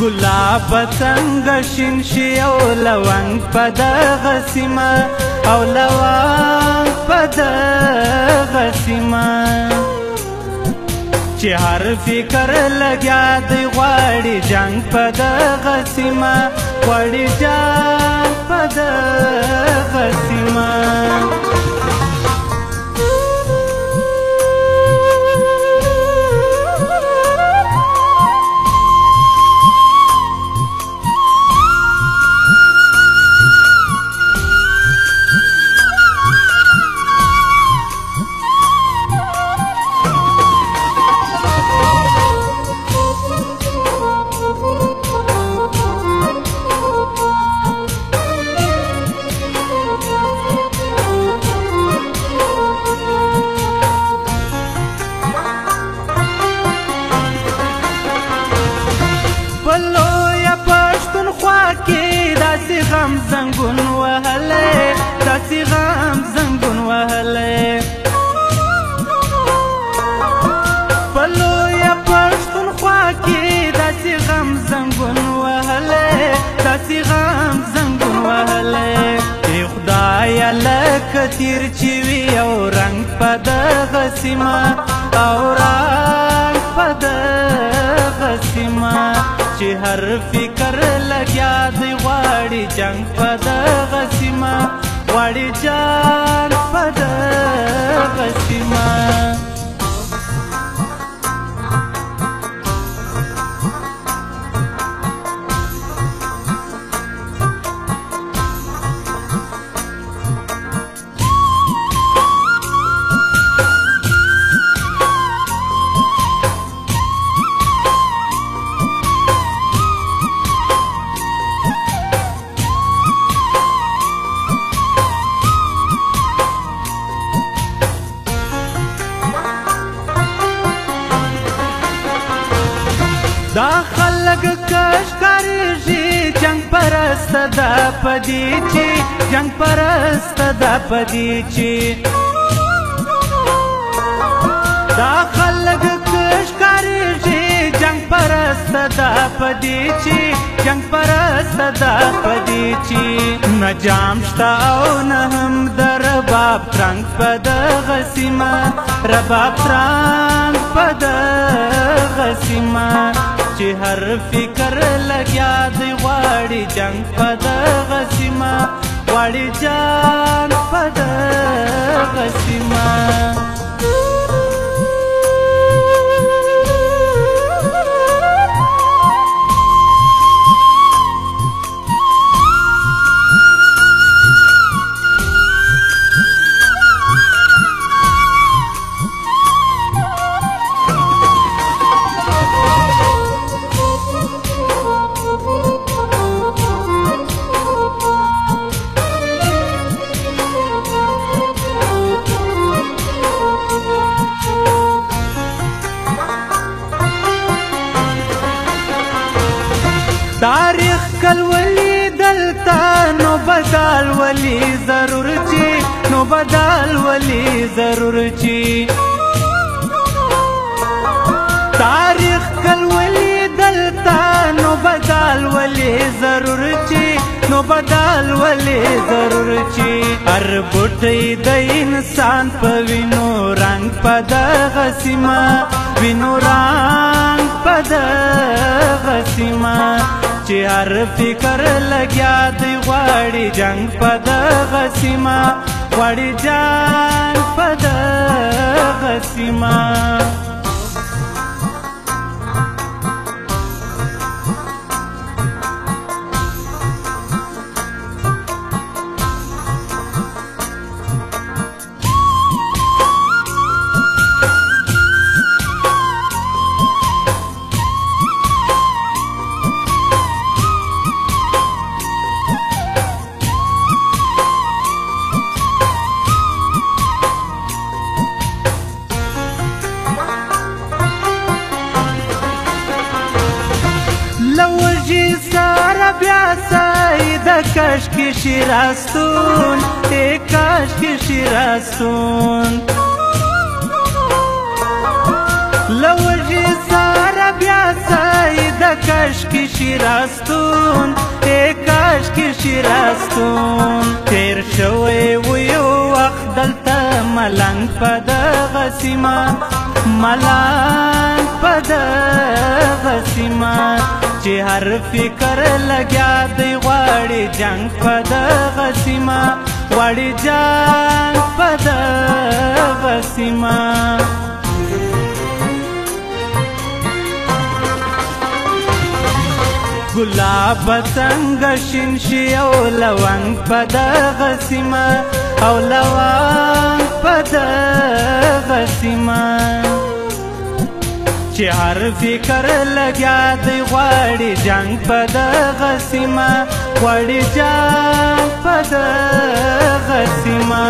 ګلاب څنګه شین شي او لونګ په دغه سیمه او لونګ په دغه سیمه چې هر فکر لګیا دی غواړي جنګ په دغه سیمه غواړي جنګ په دغه سیمه غم زنګون وهلې داسې غم زنګون وهلې په لویه پښتونخوا کې داسې غم زنګون وهلې داسې غم زنګون وهلې ای خدایه لکه تیر چې وي او رنګ په دغه سیمه او رنګ په دغه سیمه چې هر فکر لګیا دی غواړي جنګ په دغه سیمه غواړي جنګ په دغه سیمه دا خلق کشکاریږي جنگ پرست دا پدې چې جنگ پرست دا پدې چې دا خلق کشکاریږي جنگ پرست دا پدې چې جنگ پرست دا پدې چې نه جام شته او نه هم د رباب ترنګ په دغه سیمه رباب ترنګ په دغه سیمه چې هر فکر لګیا دی غواړي جنګ په دغه سیمه غواړي جنګ په دغه سیمه تاریخ کل ولی دلتا نو بدل ولی ضرور چی نو بدل ولی ضرور چی تاریخ کل ولی دلتا نو بدل ولی ضرور چی نو بدل ولی ضرور چی هر بوټی د انسان په وینو رنگ په دغه سیمه وینو رنگ په دغه سیمه چې هر فکر لګیا دی غواړي جنګ په دغه سیمه غواړي جنګ په دغه سیمه بیا سید کشکی شیراستون ای کشکی شیراستون لوجی سارا بیا سید کشکی شیراستون ای کشکی شیراستون تیر شوی ویو وقت دلتا ملنگ پا دغه سیمه ملنگ پا دغه سیمه چې هر فکر لګیا دی غواړي جنگ په دغه سیمه غواړي جنگ په دغه سیمه ګلاب څنګه شین شي او لونګ په دغه سیمه او لونګ په دغه سیمه چې هر فکر لګیا دی غواړي جنگ په دغه سیمه غواړي جنگ په دغه سیمه